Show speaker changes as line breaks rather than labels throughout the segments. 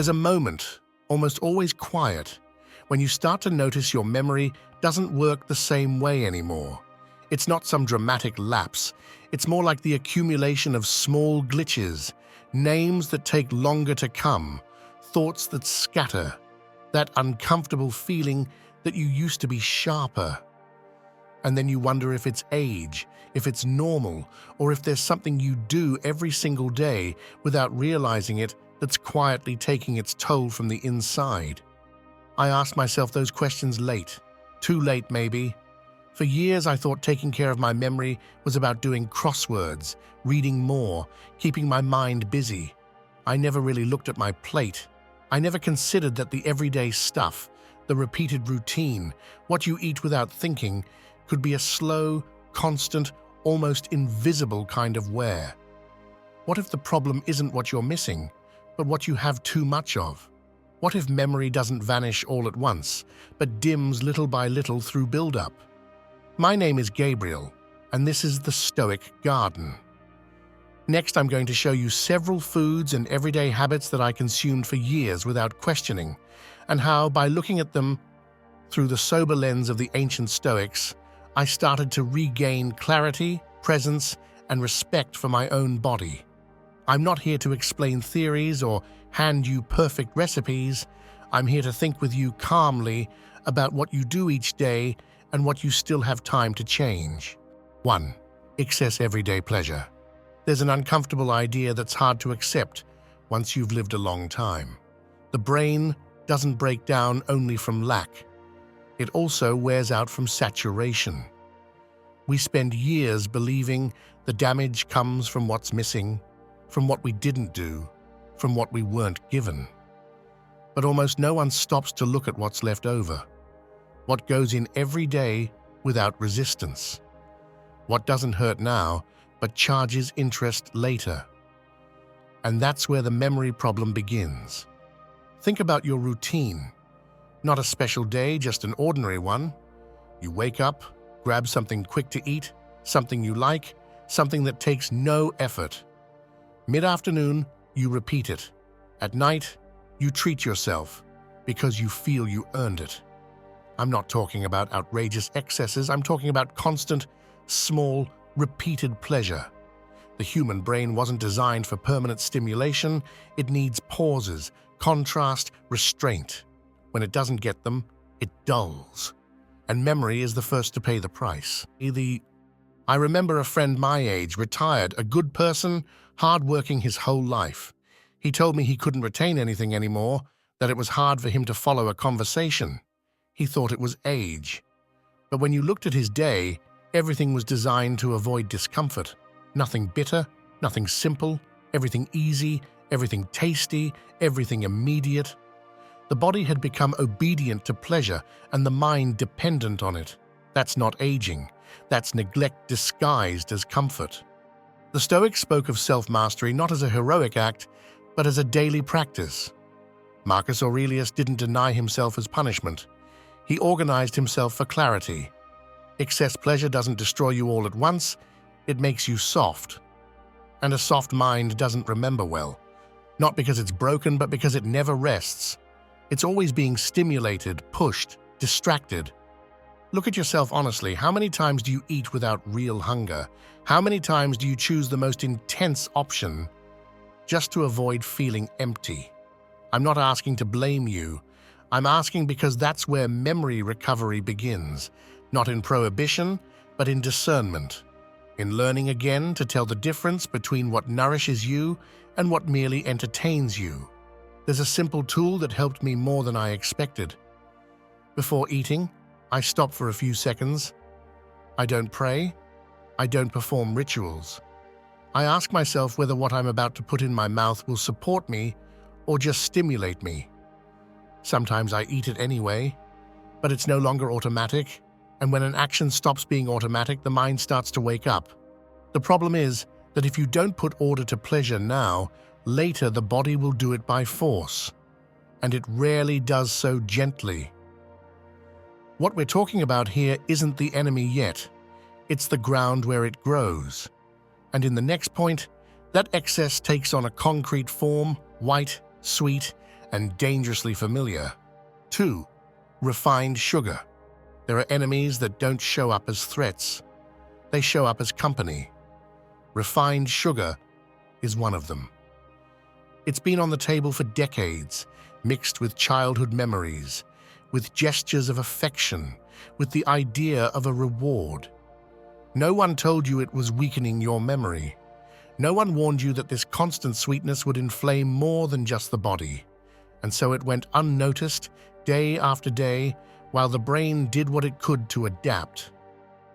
There's a moment, almost always quiet, when you start to notice your memory doesn't work the same way anymore. It's not some dramatic lapse. It's more like the accumulation of small glitches, names that take longer to come, thoughts that scatter, that uncomfortable feeling that you used to be sharper. And then you wonder if it's age, if it's normal, or if there's something you do every single day without realizing it that's quietly taking its toll from the inside. I asked myself those questions late. Too late, maybe. For years, I thought taking care of my memory was about doing crosswords, reading more, keeping my mind busy. I never really looked at my plate. I never considered that the everyday stuff, the repeated routine, what you eat without thinking, could be a slow, constant, almost invisible kind of wear. What if the problem isn't what you're missing, but what you have too much of? What if memory doesn't vanish all at once, but dims little by little through build-up? My name is Gabriel, and this is the Stoic Garden. Next, I'm going to show you several foods and everyday habits that I consumed for years without questioning, and how, by looking at them through the sober lens of the ancient Stoics, I started to regain clarity, presence, and respect for my own body. I'm not here to explain theories or hand you perfect recipes. I'm here to think with you calmly about what you do each day and what you still have time to change. 1. Excess everyday pleasure. There's an uncomfortable idea that's hard to accept once you've lived a long time. The brain doesn't break down only from lack. It also wears out from saturation. We spend years believing the damage comes from what's missing, from what we didn't do, from what we weren't given. But almost no one stops to look at what's left over. What goes in every day without resistance. What doesn't hurt now, but charges interest later. And that's where the memory problem begins. Think about your routine. Not a special day, just an ordinary one. You wake up, grab something quick to eat, something you like, something that takes no effort. Mid-afternoon, you repeat it. At night, you treat yourself because you feel you earned it. I'm not talking about outrageous excesses, I'm talking about constant, small, repeated pleasure. The human brain wasn't designed for permanent stimulation. It needs pauses, contrast, restraint. When it doesn't get them, it dulls. And memory is the first to pay the price. I remember a friend my age, retired, a good person, hard-working his whole life. He told me he couldn't retain anything anymore, that it was hard for him to follow a conversation. He thought it was age. But when you looked at his day, everything was designed to avoid discomfort. Nothing bitter, nothing simple, everything easy, everything tasty, everything immediate. The body had become obedient to pleasure and the mind dependent on it. That's not aging. That's neglect disguised as comfort. The Stoics spoke of self-mastery not as a heroic act, but as a daily practice. Marcus Aurelius didn't deny himself as punishment. He organized himself for clarity. Excess pleasure doesn't destroy you all at once, it makes you soft. And a soft mind doesn't remember well. Not because it's broken, but because it never rests. It's always being stimulated, pushed, distracted. Look at yourself honestly. How many times do you eat without real hunger? How many times do you choose the most intense option just to avoid feeling empty? I'm not asking to blame you. I'm asking because that's where memory recovery begins, not in prohibition, but in discernment, in learning again to tell the difference between what nourishes you and what merely entertains you. There's a simple tool that helped me more than I expected. Before eating, I stop for a few seconds. I don't pray. I don't perform rituals. I ask myself whether what I'm about to put in my mouth will support me or just stimulate me. Sometimes I eat it anyway, but it's no longer automatic, and when an action stops being automatic, the mind starts to wake up. The problem is that if you don't put order to pleasure now, later the body will do it by force, and it rarely does so gently. What we're talking about here isn't the enemy yet, it's the ground where it grows. And in the next point, that excess takes on a concrete form, white, sweet, and dangerously familiar. 2. Refined sugar. There are enemies that don't show up as threats. They show up as company. Refined sugar is one of them. It's been on the table for decades, mixed with childhood memories, with gestures of affection, with the idea of a reward. No one told you it was weakening your memory. No one warned you that this constant sweetness would inflame more than just the body. And so it went unnoticed, day after day, while the brain did what it could to adapt.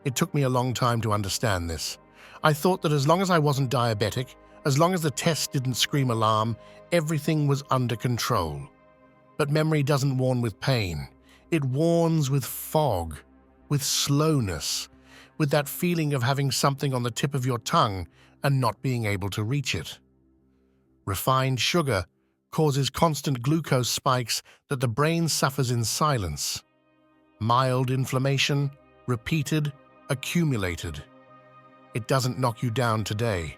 It took me a long time to understand this. I thought that as long as I wasn't diabetic, as long as the test didn't scream alarm, everything was under control. But memory doesn't warn with pain. It warns with fog, with slowness, with that feeling of having something on the tip of your tongue and not being able to reach it. Refined sugar causes constant glucose spikes that the brain suffers in silence. Mild inflammation, repeated, accumulated. It doesn't knock you down today.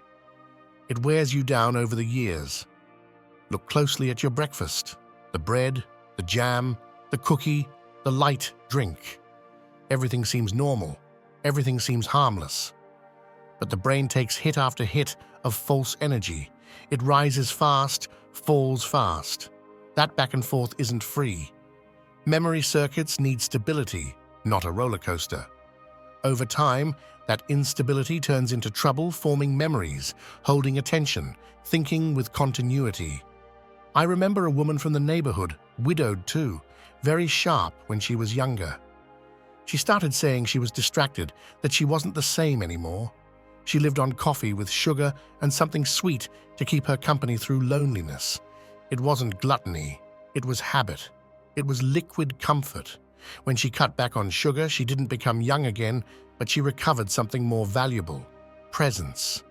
It wears you down over the years. Look closely at your breakfast. The bread, the jam, the cookie, the light drink. Everything seems normal. Everything seems harmless. But the brain takes hit after hit of false energy. It rises fast, falls fast. That back and forth isn't free. Memory circuits need stability, not a roller coaster. Over time, that instability turns into trouble forming memories, holding attention, thinking with continuity. I remember a woman from the neighborhood, widowed too, very sharp when she was younger. She started saying she was distracted, that she wasn't the same anymore. She lived on coffee with sugar and something sweet to keep her company through loneliness. It wasn't gluttony, it was habit. It was liquid comfort. When she cut back on sugar, she didn't become young again, but she recovered something more valuable: presence.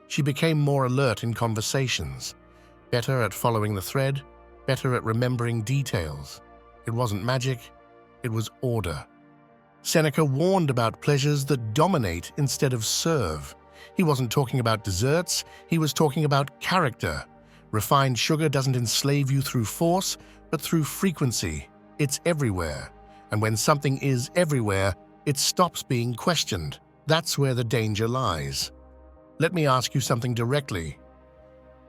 She became more alert in conversations, better at following the thread, better at remembering details. It wasn't magic, it was order. Seneca warned about pleasures that dominate instead of serve. He wasn't talking about desserts, he was talking about character. Refined sugar doesn't enslave you through force, but through frequency. It's everywhere. And when something is everywhere, it stops being questioned. That's where the danger lies. Let me ask you something directly.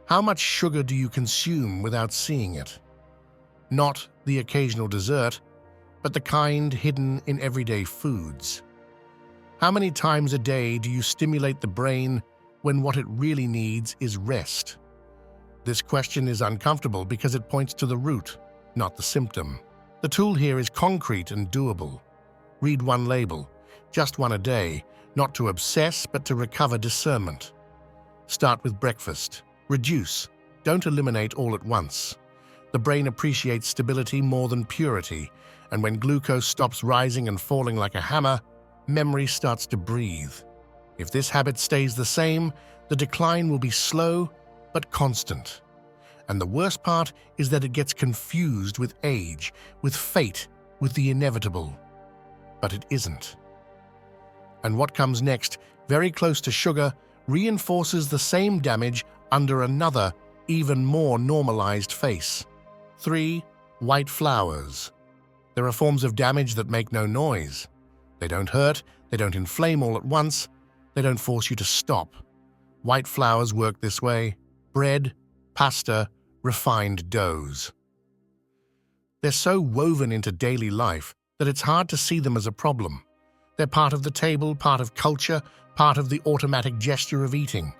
How much sugar do you consume without seeing it? Not the occasional dessert, but the kind hidden in everyday foods. How many times a day do you stimulate the brain when what it really needs is rest? This question is uncomfortable because it points to the root, not the symptom. The tool here is concrete and doable. Read one label, just one a day, not to obsess but to recover discernment. Start with breakfast. Reduce. Don't eliminate all at once. The brain appreciates stability more than purity, and when glucose stops rising and falling like a hammer, memory starts to breathe. If this habit stays the same, the decline will be slow but constant. And the worst part is that it gets confused with age, with fate, with the inevitable. But it isn't. And what comes next, very close to sugar, reinforces the same damage under another, even more normalized face. 3. White flowers. There are forms of damage that make no noise. They don't hurt, they don't inflame all at once, they don't force you to stop. White flowers work this way: bread, pasta, refined doughs. They're so woven into daily life that it's hard to see them as a problem. They're part of the table, part of culture, part of the automatic gesture of eating.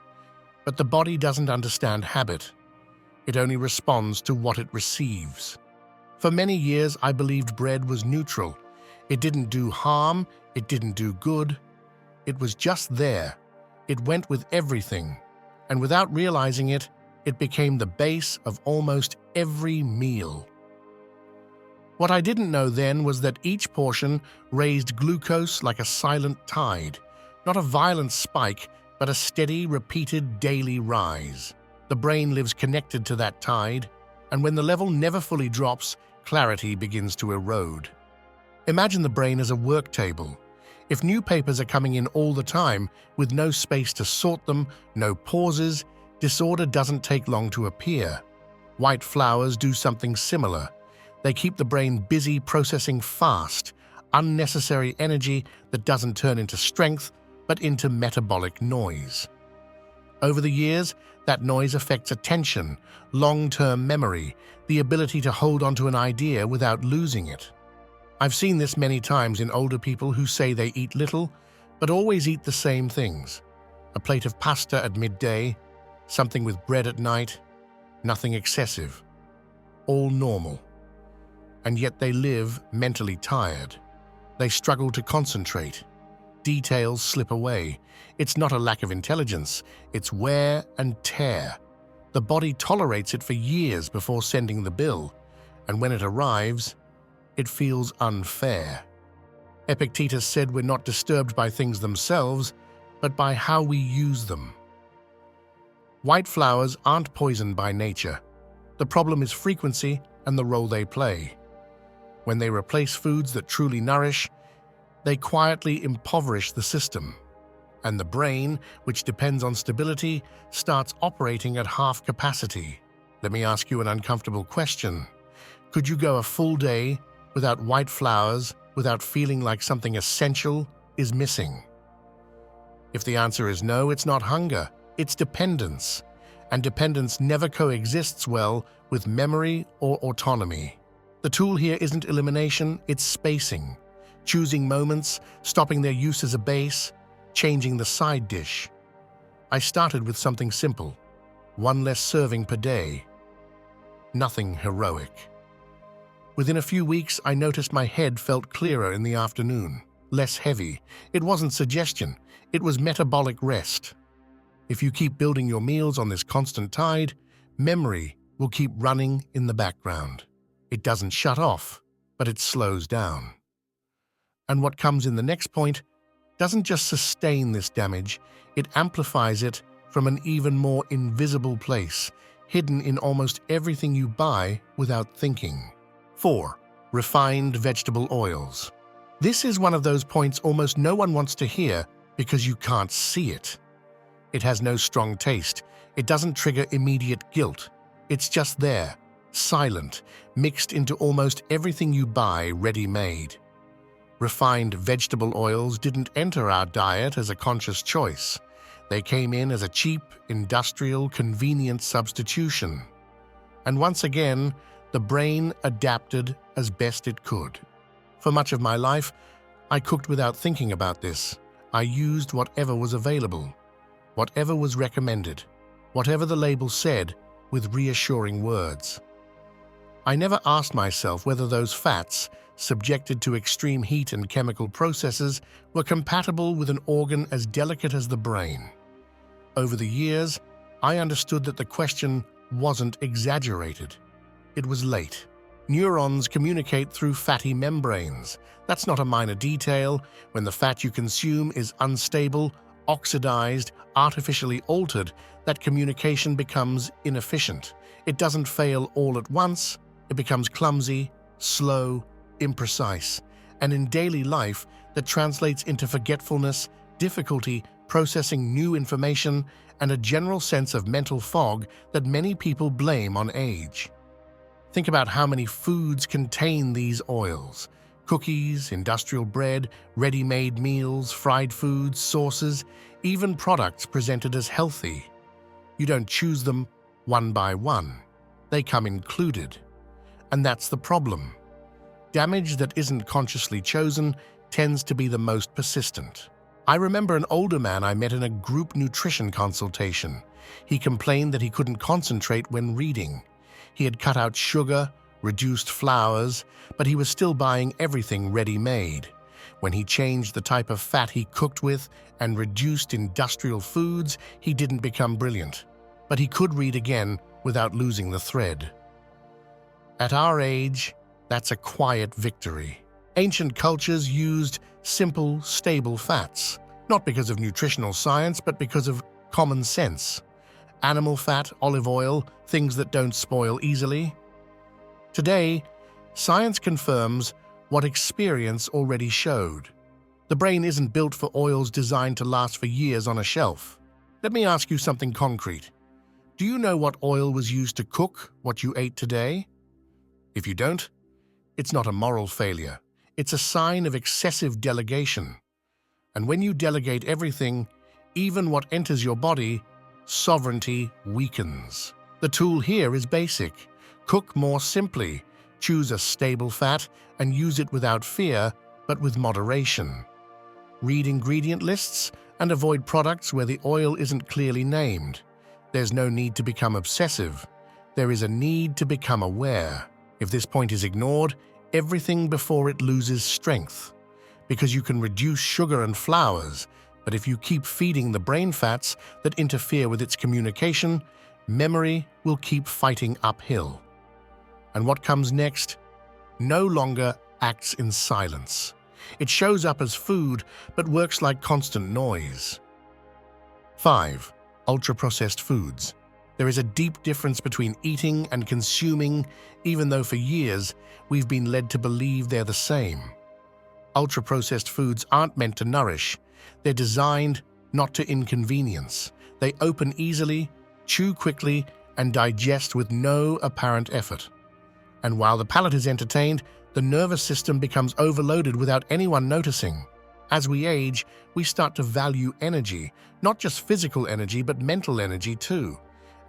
But the body doesn't understand habit. It only responds to what it receives. For many years, I believed bread was neutral. It didn't do harm, it didn't do good. It was just there. It went with everything. And without realizing it, it became the base of almost every meal. What I didn't know then was that each portion raised glucose like a silent tide, not a violent spike, but a steady, repeated daily rise. The brain lives connected to that tide, and when the level never fully drops, clarity begins to erode. Imagine the brain as a work table. If new papers are coming in all the time, with no space to sort them, no pauses, disorder doesn't take long to appear. White flours do something similar. They keep the brain busy processing fast, unnecessary energy that doesn't turn into strength, but into metabolic noise. Over the years, that noise affects attention, long-term memory, the ability to hold onto an idea without losing it. I've seen this many times in older people who say they eat little, but always eat the same things. A plate of pasta at midday, something with bread at night, nothing excessive, all normal. And yet they live mentally tired. They struggle to concentrate. Details slip away. It's not a lack of intelligence, it's wear and tear. The body tolerates it for years before sending the bill, and when it arrives, it feels unfair. Epictetus said we're not disturbed by things themselves, but by how we use them. White flours aren't poisoned by nature. The problem is frequency and the role they play. When they replace foods that truly nourish, they quietly impoverish the system. And the brain, which depends on stability, starts operating at half capacity. Let me ask you an uncomfortable question. Could you go a full day without white flours, without feeling like something essential is missing? If the answer is no, it's not hunger, it's dependence. And dependence never coexists well with memory or autonomy. The tool here isn't elimination, it's spacing. Choosing moments, stopping their use as a base, changing the side dish. I started with something simple, one less serving per day. Nothing heroic. Within a few weeks, I noticed my head felt clearer in the afternoon, less heavy. It wasn't suggestion, it was metabolic rest. If you keep building your meals on this constant tide, memory will keep running in the background. It doesn't shut off, but it slows down. And what comes in the next point doesn't just sustain this damage, it amplifies it from an even more invisible place, hidden in almost everything you buy without thinking. 4. Refined vegetable oils. This is one of those points almost no one wants to hear because you can't see it. It has no strong taste. It doesn't trigger immediate guilt. It's just there, silent, mixed into almost everything you buy ready-made. Refined vegetable oils didn't enter our diet as a conscious choice. They came in as a cheap, industrial, convenient substitution. And once again, the brain adapted as best it could. For much of my life, I cooked without thinking about this. I used whatever was available, whatever was recommended, whatever the label said, with reassuring words. I never asked myself whether those fats, subjected to extreme heat and chemical processes, were compatible with an organ as delicate as the brain. Over the years, I understood that the question wasn't exaggerated. It was late. Neurons communicate through fatty membranes. That's not a minor detail. When the fat you consume is unstable, oxidized, artificially altered, that communication becomes inefficient. It doesn't fail all at once. It becomes clumsy, slow, imprecise, and in daily life that translates into forgetfulness, difficulty processing new information, and a general sense of mental fog that many people blame on age. Think about how many foods contain these oils. Cookies, industrial bread, ready-made meals, fried foods, sauces, even products presented as healthy. You don't choose them one by one. They come included. And that's the problem. Damage that isn't consciously chosen tends to be the most persistent. I remember an older man I met in a group nutrition consultation. He complained that he couldn't concentrate when reading. He had cut out sugar, reduced flours, but he was still buying everything ready-made. When he changed the type of fat he cooked with and reduced industrial foods, he didn't become brilliant. But he could read again without losing the thread. At our age, that's a quiet victory. Ancient cultures used simple, stable fats, not because of nutritional science, but because of common sense. Animal fat, olive oil, things that don't spoil easily. Today, science confirms what experience already showed. The brain isn't built for oils designed to last for years on a shelf. Let me ask you something concrete. Do you know what oil was used to cook what you ate today? If you don't, it's not a moral failure. It's a sign of excessive delegation. And when you delegate everything, even what enters your body, sovereignty weakens. The tool here is basic. Cook more simply. Choose a stable fat and use it without fear, but with moderation. Read ingredient lists and avoid products where the oil isn't clearly named. There's no need to become obsessive. There is a need to become aware. If this point is ignored, everything before it loses strength. Because you can reduce sugar and flours, but if you keep feeding the brain fats that interfere with its communication, memory will keep fighting uphill. And what comes next no longer acts in silence. It shows up as food, but works like constant noise. 5. Ultra-processed foods. There is a deep difference between eating and consuming, even though for years we've been led to believe they're the same. Ultra-processed foods aren't meant to nourish. They're designed not to inconvenience. They open easily, chew quickly, and digest with no apparent effort. And while the palate is entertained, the nervous system becomes overloaded without anyone noticing. As we age, we start to value energy, not just physical energy, but mental energy too.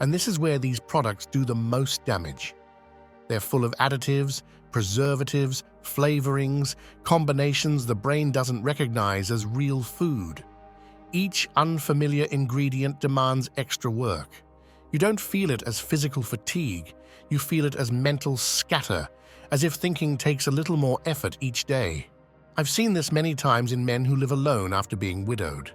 And this is where these products do the most damage. They're full of additives, preservatives, flavorings, combinations the brain doesn't recognize as real food. Each unfamiliar ingredient demands extra work. You don't feel it as physical fatigue, you feel it as mental scatter, as if thinking takes a little more effort each day. I've seen this many times in men who live alone after being widowed.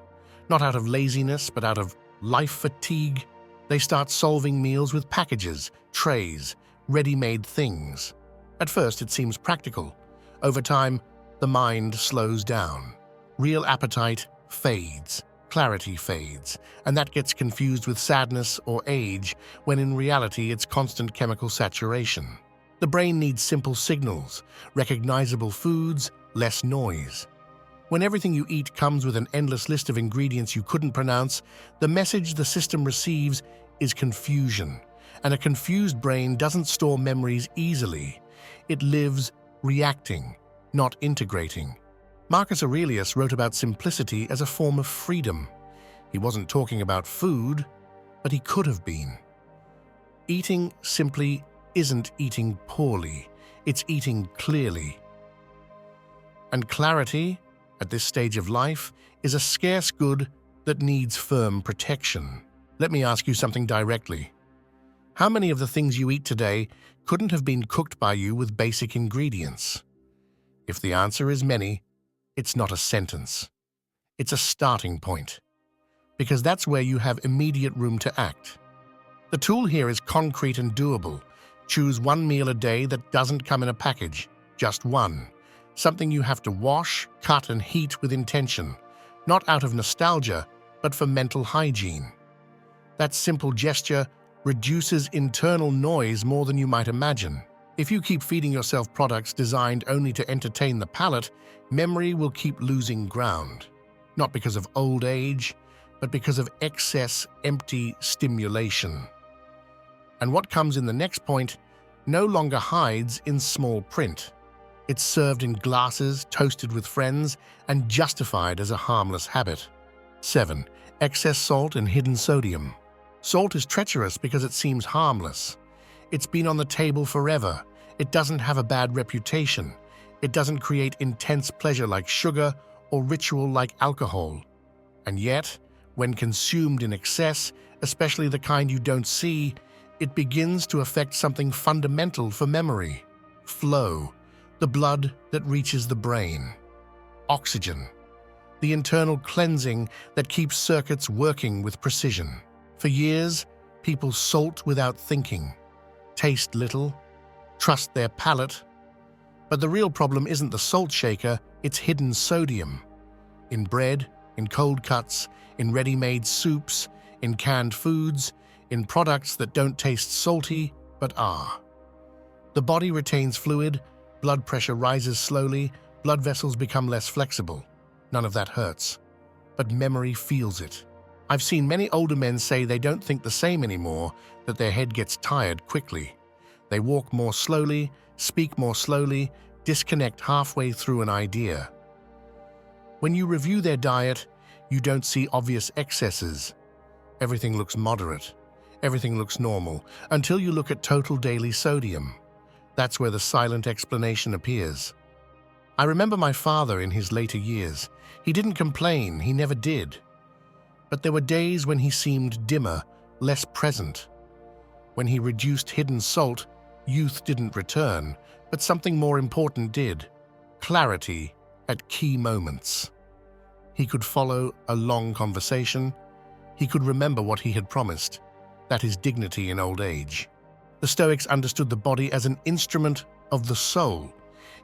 Not out of laziness, but out of life fatigue. They start solving meals with packages, trays, ready-made things. At first, it seems practical. Over time, the mind slows down. Real appetite fades, clarity fades, and that gets confused with sadness or age, when in reality it's constant chemical saturation. The brain needs simple signals, recognizable foods, less noise. When everything you eat comes with an endless list of ingredients you couldn't pronounce, the message the system receives is confusion. And a confused brain doesn't store memories easily. It lives reacting, not integrating. Marcus Aurelius wrote about simplicity as a form of freedom. He wasn't talking about food, but he could have been. Eating simply isn't eating poorly, it's eating clearly. And clarity, at this stage of life, is a scarce good that needs firm protection. Let me ask you something directly. How many of the things you eat today couldn't have been cooked by you with basic ingredients? If the answer is many, it's not a sentence. It's a starting point. Because that's where you have immediate room to act. The tool here is concrete and doable. Choose one meal a day that doesn't come in a package, just one. Something you have to wash, cut, and heat with intention, not out of nostalgia, but for mental hygiene. That simple gesture reduces internal noise more than you might imagine. If you keep feeding yourself products designed only to entertain the palate, memory will keep losing ground. Not because of old age, but because of excess, empty stimulation. And what comes in the next point no longer hides in small print. It's served in glasses, toasted with friends, and justified as a harmless habit. 7. Excess salt and hidden sodium. Salt is treacherous because it seems harmless. It's been on the table forever. It doesn't have a bad reputation. It doesn't create intense pleasure like sugar or ritual like alcohol. And yet, when consumed in excess, especially the kind you don't see, it begins to affect something fundamental for memory. Flow, the blood that reaches the brain. Oxygen, the internal cleansing that keeps circuits working with precision. For years, people salt without thinking, taste little, trust their palate. But the real problem isn't the salt shaker, it's hidden sodium. In bread, in cold cuts, in ready-made soups, in canned foods, in products that don't taste salty but are. The body retains fluid, blood pressure rises slowly, blood vessels become less flexible. None of that hurts. But memory feels it. I've seen many older men say they don't think the same anymore, that their head gets tired quickly. They walk more slowly, speak more slowly, disconnect halfway through an idea. When you review their diet, you don't see obvious excesses. Everything looks moderate. Everything looks normal, until you look at total daily sodium. That's where the silent explanation appears. I remember my father in his later years. He didn't complain, he never did. But there were days when he seemed dimmer, less present. When he reduced hidden salt, youth didn't return, but something more important did: clarity at key moments. He could follow a long conversation. He could remember what he had promised. That is dignity in old age. The Stoics understood the body as an instrument of the soul.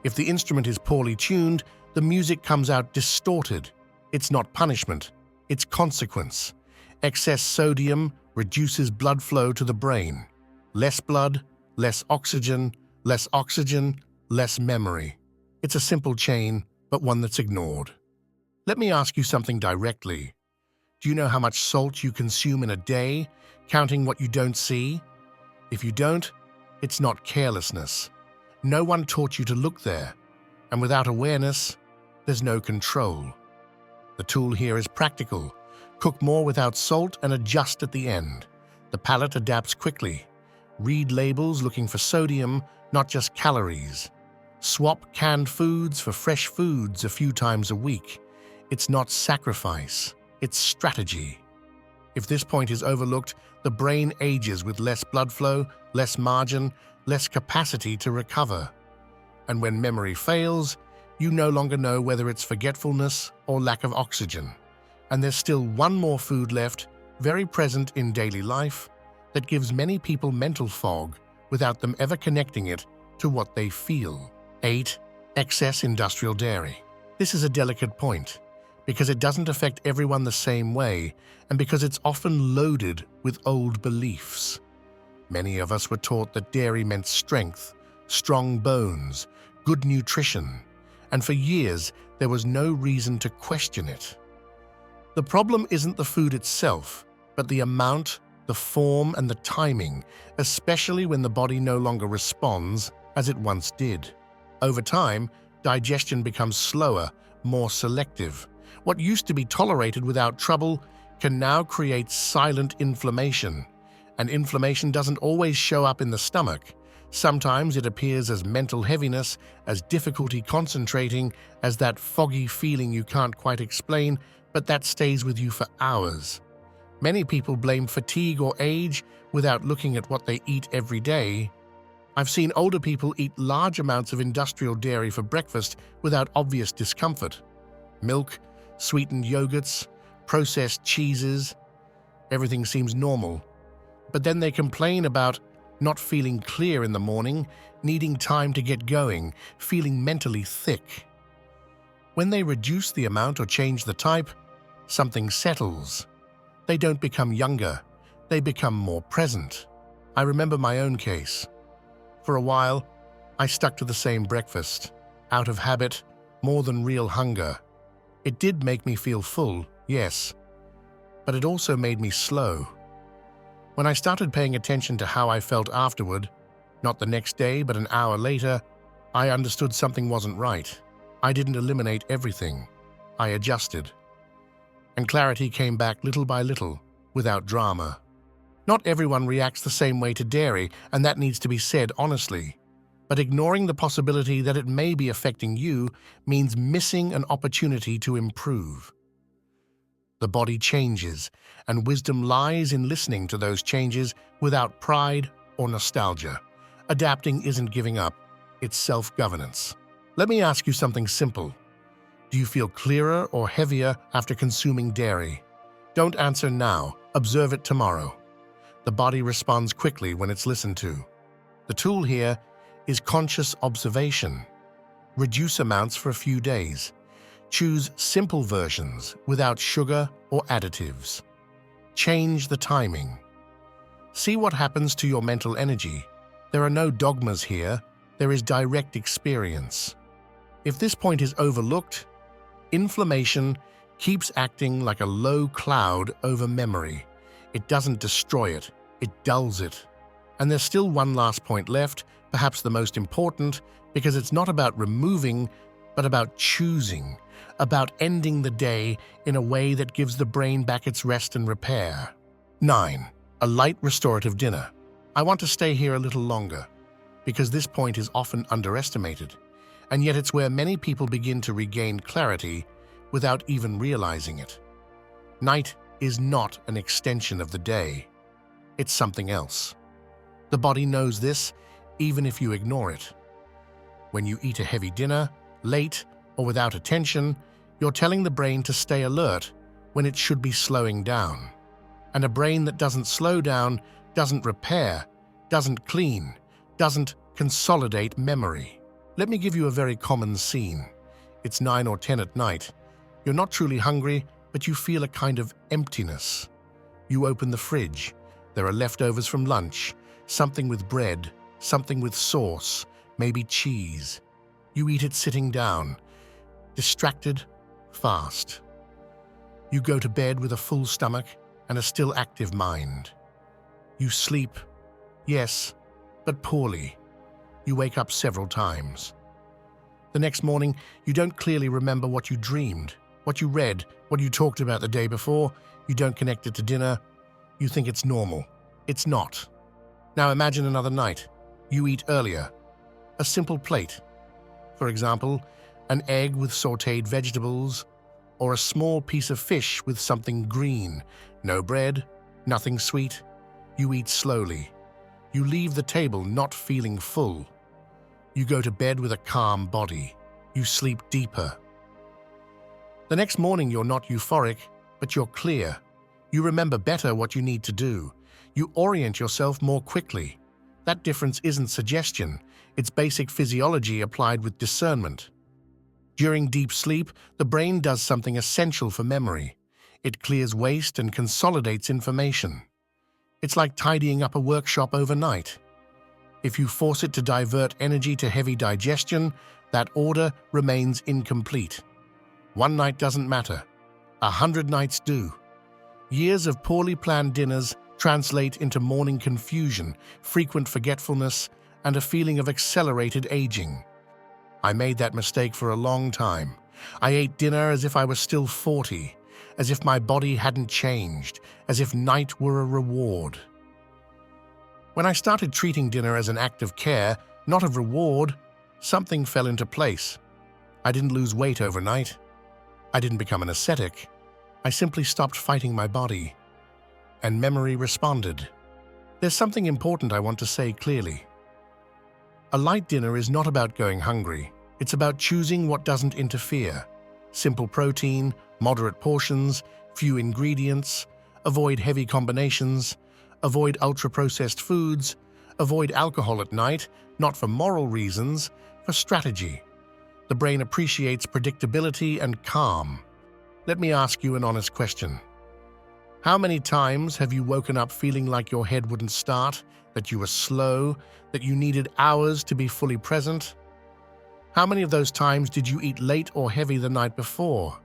If the instrument is poorly tuned, the music comes out distorted. It's not punishment, it's consequence. Excess sodium reduces blood flow to the brain. Less blood, less oxygen, less oxygen, less memory. It's a simple chain, but one that's ignored. Let me ask you something directly. Do you know how much salt you consume in a day, counting what you don't see? If you don't, it's not carelessness. No one taught you to look there, and without awareness, there's no control. The tool here is practical. Cook more without salt and adjust at the end. The palate adapts quickly. Read labels looking for sodium, not just calories. Swap canned foods for fresh foods a few times a week. It's not sacrifice, it's strategy. If this point is overlooked, the brain ages with less blood flow, less margin, less capacity to recover. And when memory fails, you no longer know whether it's forgetfulness or lack of oxygen. And there's still one more food left, very present in daily life, that gives many people mental fog without them ever connecting it to what they feel. 8. Excess industrial dairy. This is a delicate point, because it doesn't affect everyone the same way, and because it's often loaded with old beliefs. Many of us were taught that dairy meant strength, strong bones, good nutrition, and for years there was no reason to question it. The problem isn't the food itself, but the amount, the form, and the timing, especially when the body no longer responds as it once did. Over time, digestion becomes slower, more selective. What used to be tolerated without trouble can now create silent inflammation. And inflammation doesn't always show up in the stomach. Sometimes it appears as mental heaviness, as difficulty concentrating, as that foggy feeling you can't quite explain, but that stays with you for hours. Many people blame fatigue or age without looking at what they eat every day. I've seen older people eat large amounts of industrial dairy for breakfast without obvious discomfort. Milk, sweetened yogurts, processed cheeses. Everything seems normal. But then they complain about not feeling clear in the morning, needing time to get going, feeling mentally thick. When they reduce the amount or change the type, something settles. They don't become younger, they become more present. I remember my own case. For a while, I stuck to the same breakfast, out of habit, more than real hunger. It did make me feel full, yes, but it also made me slow. When I started paying attention to how I felt afterward, not the next day but an hour later, I understood something wasn't right. I didn't eliminate everything. I adjusted. And clarity came back little by little, without drama. Not everyone reacts the same way to dairy, and that needs to be said honestly. But ignoring the possibility that it may be affecting you means missing an opportunity to improve. The body changes, and wisdom lies in listening to those changes without pride or nostalgia. Adapting isn't giving up, it's self-governance. Let me ask you something simple. Do you feel clearer or heavier after consuming dairy? Don't answer now, observe it tomorrow. The body responds quickly when it's listened to. The tool here is conscious observation. Reduce amounts for a few days. Choose simple versions without sugar or additives. Change the timing. See what happens to your mental energy. There are no dogmas here, there is direct experience. If this point is overlooked, inflammation keeps acting like a low cloud over memory. It doesn't destroy it, it dulls it. And there's still one last point left, perhaps the most important, because it's not about removing, but about choosing, about ending the day in a way that gives the brain back its rest and repair. 9. A light restorative dinner. I want to stay here a little longer, because this point is often underestimated, and yet it's where many people begin to regain clarity without even realizing it. Night is not an extension of the day. It's something else. The body knows this, even if you ignore it. When you eat a heavy dinner, late or without attention, you're telling the brain to stay alert when it should be slowing down. And a brain that doesn't slow down, doesn't repair, doesn't clean, doesn't consolidate memory. Let me give you a very common scene. It's 9 or 10 at night. You're not truly hungry, but you feel a kind of emptiness. You open the fridge. There are leftovers from lunch, something with bread, something with sauce, maybe cheese. You eat it sitting down, distracted, fast. You go to bed with a full stomach and a still active mind. You sleep, yes, but poorly. You wake up several times. The next morning, you don't clearly remember what you dreamed, what you read, what you talked about the day before. You don't connect it to dinner. You think it's normal. It's not. Now imagine another night. You eat earlier. A simple plate. For example, an egg with sautéed vegetables, or a small piece of fish with something green. No bread, nothing sweet. You eat slowly. You leave the table not feeling full. You go to bed with a calm body. You sleep deeper. The next morning you're not euphoric, but you're clear. You remember better what you need to do. You orient yourself more quickly. That difference isn't suggestion, it's basic physiology applied with discernment. During deep sleep, the brain does something essential for memory. It clears waste and consolidates information. It's like tidying up a workshop overnight. If you force it to divert energy to heavy digestion, that order remains incomplete. One night doesn't matter. 100 nights do. Years of poorly planned dinners translate into morning confusion, frequent forgetfulness, and a feeling of accelerated aging. I made that mistake for a long time. I ate dinner as if I was still 40, as if my body hadn't changed, as if night were a reward. When I started treating dinner as an act of care, not of reward, something fell into place. I didn't lose weight overnight. I didn't become an ascetic. I simply stopped fighting my body. And memory responded. There's something important I want to say clearly. A light dinner is not about going hungry. It's about choosing what doesn't interfere. Simple protein, moderate portions, few ingredients, avoid heavy combinations, avoid ultra-processed foods, avoid alcohol at night, not for moral reasons, for strategy. The brain appreciates predictability and calm. Let me ask you an honest question. How many times have you woken up feeling like your head wouldn't start, that you were slow, that you needed hours to be fully present? How many of those times did you eat late or heavy the night before?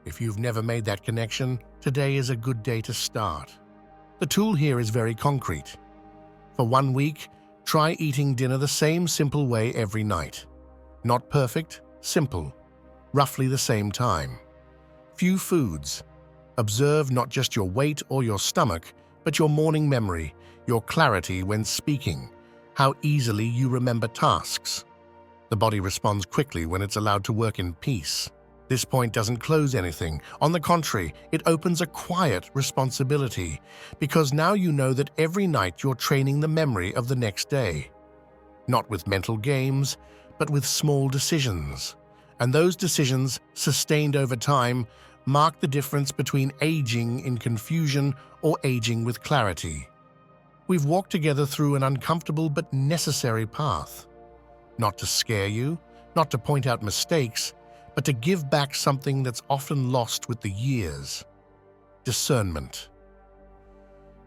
If you've never made that connection, today is a good day to start. The tool here is very concrete. For 1 week, try eating dinner the same simple way every night. Not perfect, simple. Roughly the same time. Few foods. Observe not just your weight or your stomach, but your morning memory, your clarity when speaking, how easily you remember tasks. The body responds quickly when it's allowed to work in peace. This point doesn't close anything. On the contrary, it opens a quiet responsibility, because now you know that every night you're training the memory of the next day. Not with mental games, but with small decisions. And those decisions, sustained over time, mark the difference between aging in confusion or aging with clarity. We've walked together through an uncomfortable but necessary path. Not to scare you, not to point out mistakes, but to give back something that's often lost with the years. Discernment.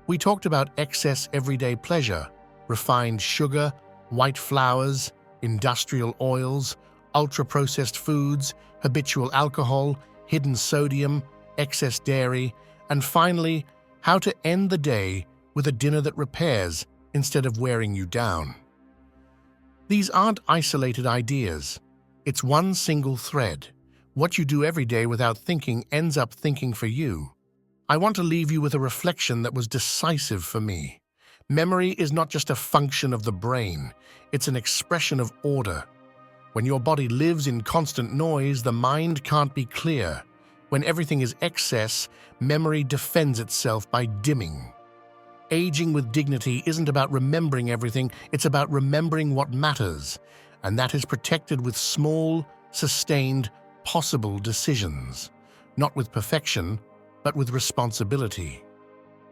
We talked about excess everyday pleasure, refined sugar, white flours, industrial oils, ultra-processed foods, habitual alcohol, hidden sodium, excess dairy, and finally, how to end the day with a dinner that repairs instead of wearing you down. These aren't isolated ideas. It's one single thread. What you do every day without thinking ends up thinking for you. I want to leave you with a reflection that was decisive for me. Memory is not just a function of the brain, it's an expression of order. When your body lives in constant noise, the mind can't be clear. When everything is excess, memory defends itself by dimming. Aging with dignity isn't about remembering everything, it's about remembering what matters, and that is protected with small, sustained, possible decisions. Not with perfection, but with responsibility.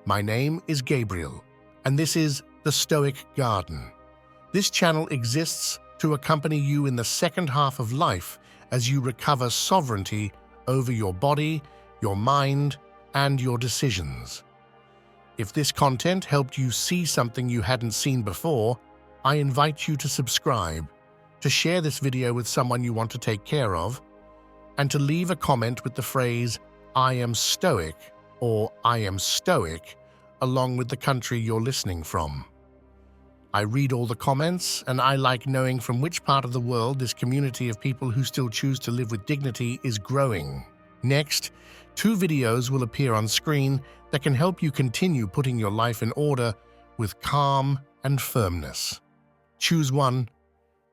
My name is Gabriel, and this is the Stoic Garden. This channel exists to accompany you in the second half of life as you recover sovereignty over your body, your mind, and your decisions. If this content helped you see something you hadn't seen before, I invite you to subscribe, to share this video with someone you want to take care of, and to leave a comment with the phrase, "I am Stoic" or "I am Stoic," along with the country you're listening from. I read all the comments, and I like knowing from which part of the world this community of people who still choose to live with dignity is growing. Next, 2 videos will appear on screen that can help you continue putting your life in order with calm and firmness. Choose one,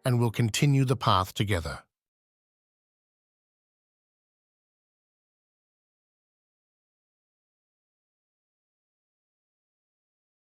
and we'll continue the path together.